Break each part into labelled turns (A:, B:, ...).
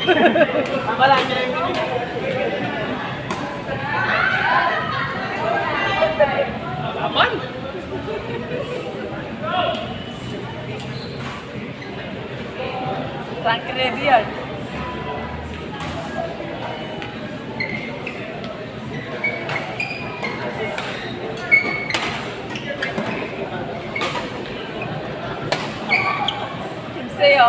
A: Wala niya yung laban. Rank ready yan. Sa'yo.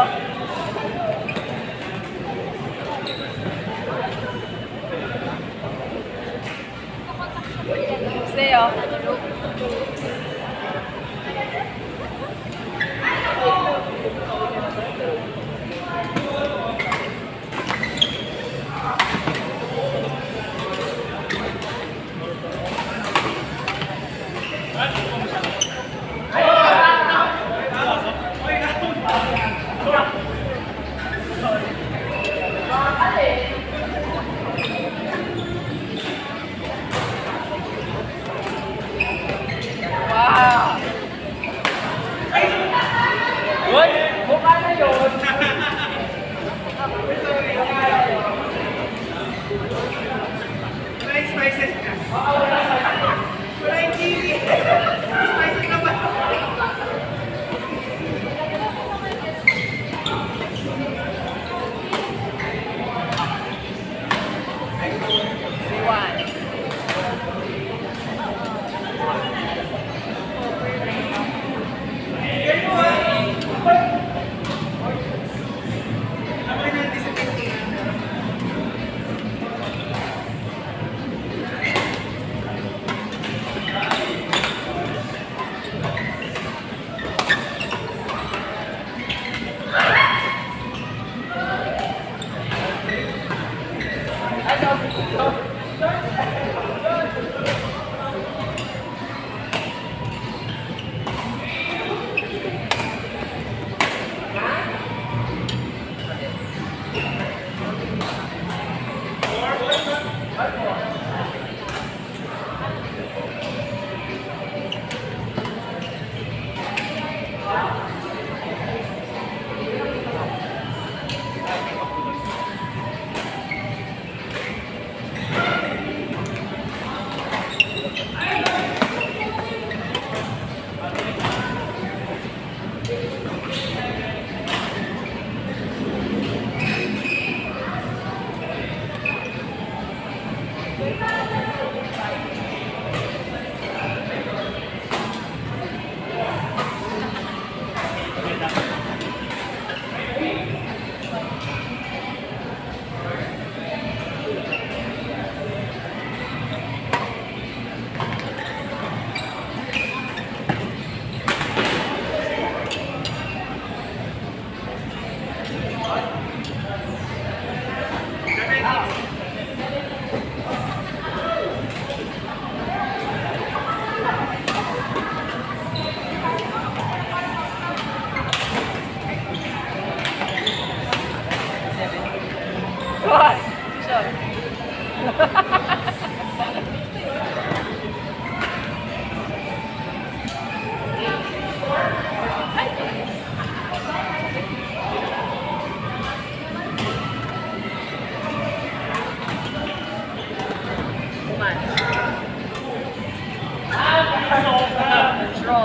A: Sa'yo.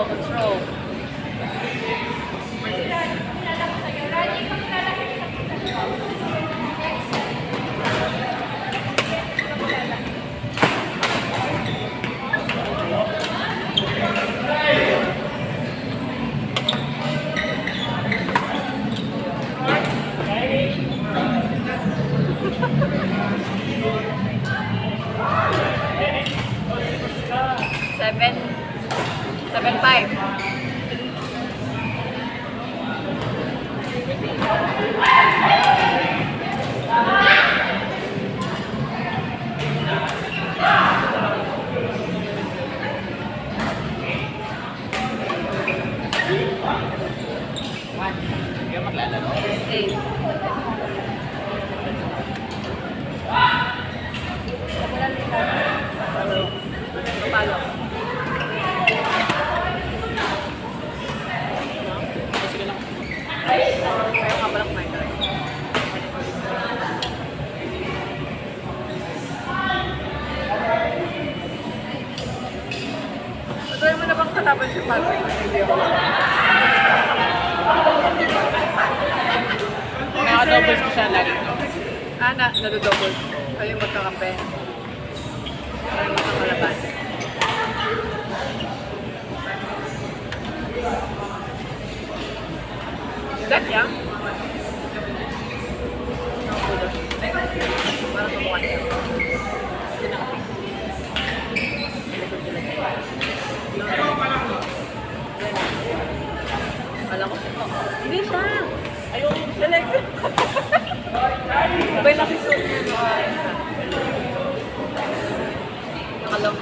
A: Control. Dapat siya pag-uwi na video ko. Nakadoubles ko siya lagi. Nadodoubles. Kayo magkakampe. Kayo magkakalaban. Is that young? Parang kumukha niya. Kasi nakapit. Alam ko siya. Hindi siya. Ayoko siya like. May nakisuot niya. Nakalam.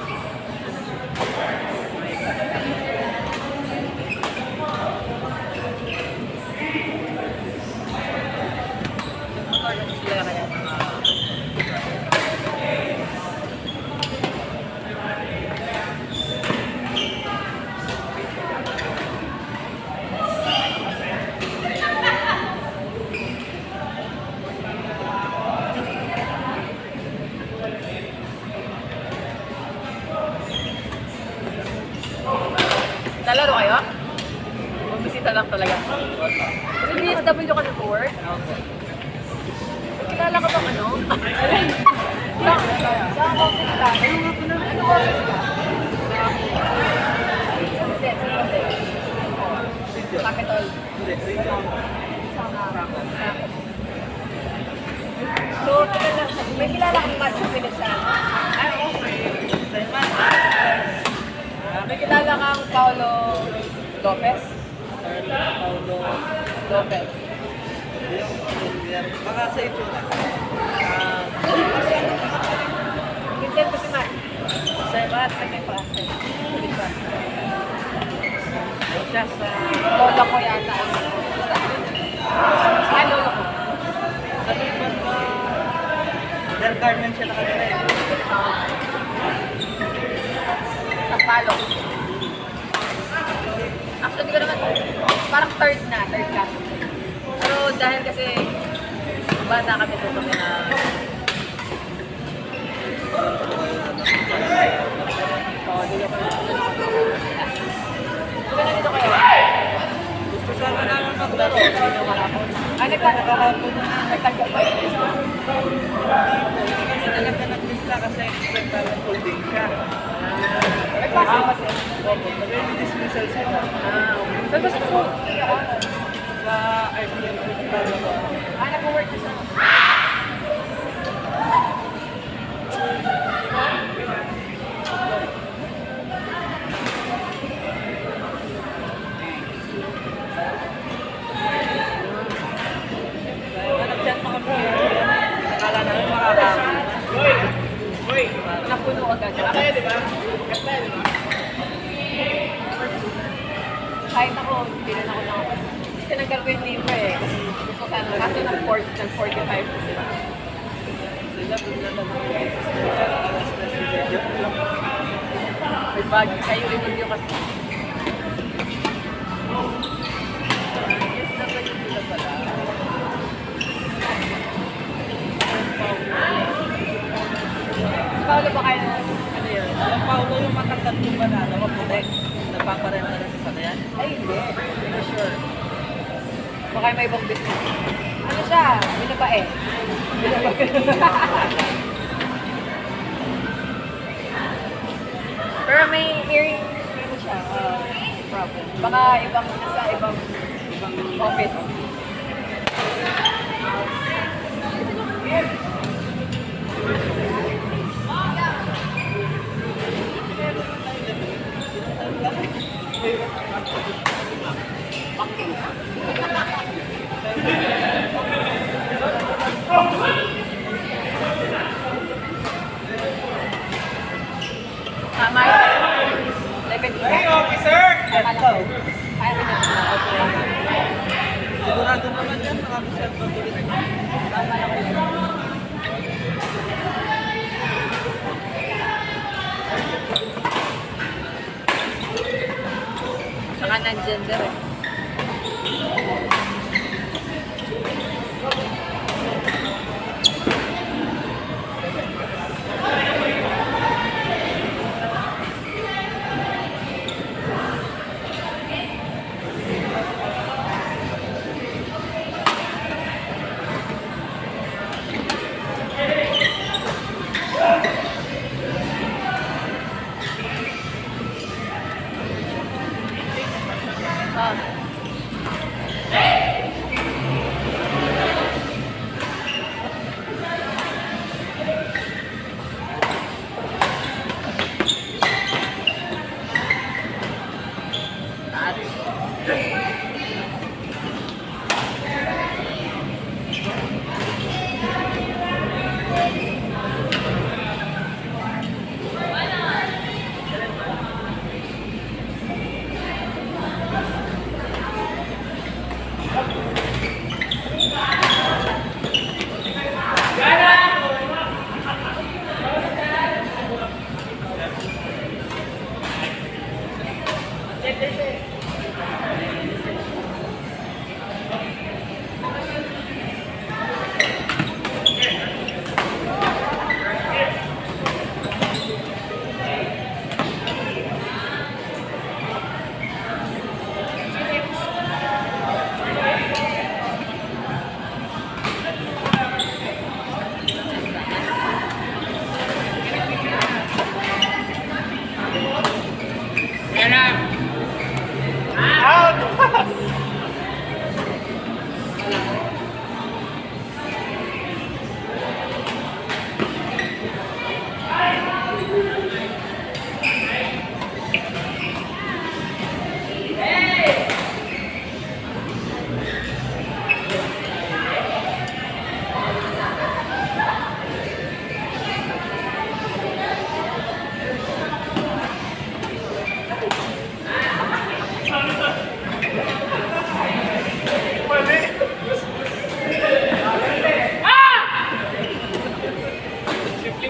A: Sila kaya. Lalaro kayo? Magbisita lang talaga. Kasi DSW ka na to work? Kilala ka bang ano? Saan office ka? Ano office ka? Capital. So, may kilala kang macho pinisan? Ay, okay. May kilala kang Palo Lopez? Palo Lopez.
B: Baka sa ito na.
A: Vincent ko si Matt. Sa second class. Siya sa lola ko yata. Ay, lola ko.
B: Sabi ba na their garment siya nakagala eh.
A: Sa Palo. Actually, ko naman, parang third class. Pero dahil kasi bata kami ito kami na dito ko na dito kayo.
B: Gusto sana namin maglaro.
A: Ay, nagkakapon na. Nagtagap pa yun.
B: Kasi talaga nag-lista kasi expected holding siya.
A: Nagpasa ba siya?
B: Opo, nag-dismissal siya.
A: Okay. Saan ba siya po?
B: Sa RPM ko sa Palo.
A: Nag-work na siya.
B: Nag-chat pa kami. Akala namin makakami.
A: Napuno agad.
B: Kaya diba?
A: Kahit ako, hindi rin ako lang. Tinanggal ko yung libre eh. Gusto sana. Kaso ng 45 ko sila.
B: Sila bigla na
A: May bag. Kayo i-video kasi. Yes, dapat yung sila pala. Paolo ba kayo? Ano yun?
B: Yung Palo yung matangkat yung banana, maputi. Nagpaparenta na sa sanayan.
A: Ay, hindi. Hindi ko sure. Baka may ibang business. Ano siya? Binabae. Pero may earring, ano siya, problem. Baka nasa ibang office. Tama yun. 11.
B: Hey, officer!
A: Kaya ko na.
B: Sigurado naman yan, marami siya patuloy.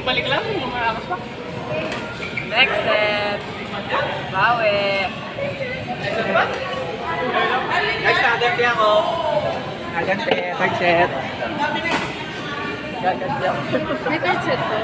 B: balik lang, yung mga akas pa.
A: Next set. Bawi.
B: Guys, naganti ako. Naganti, third set.
A: May third set po.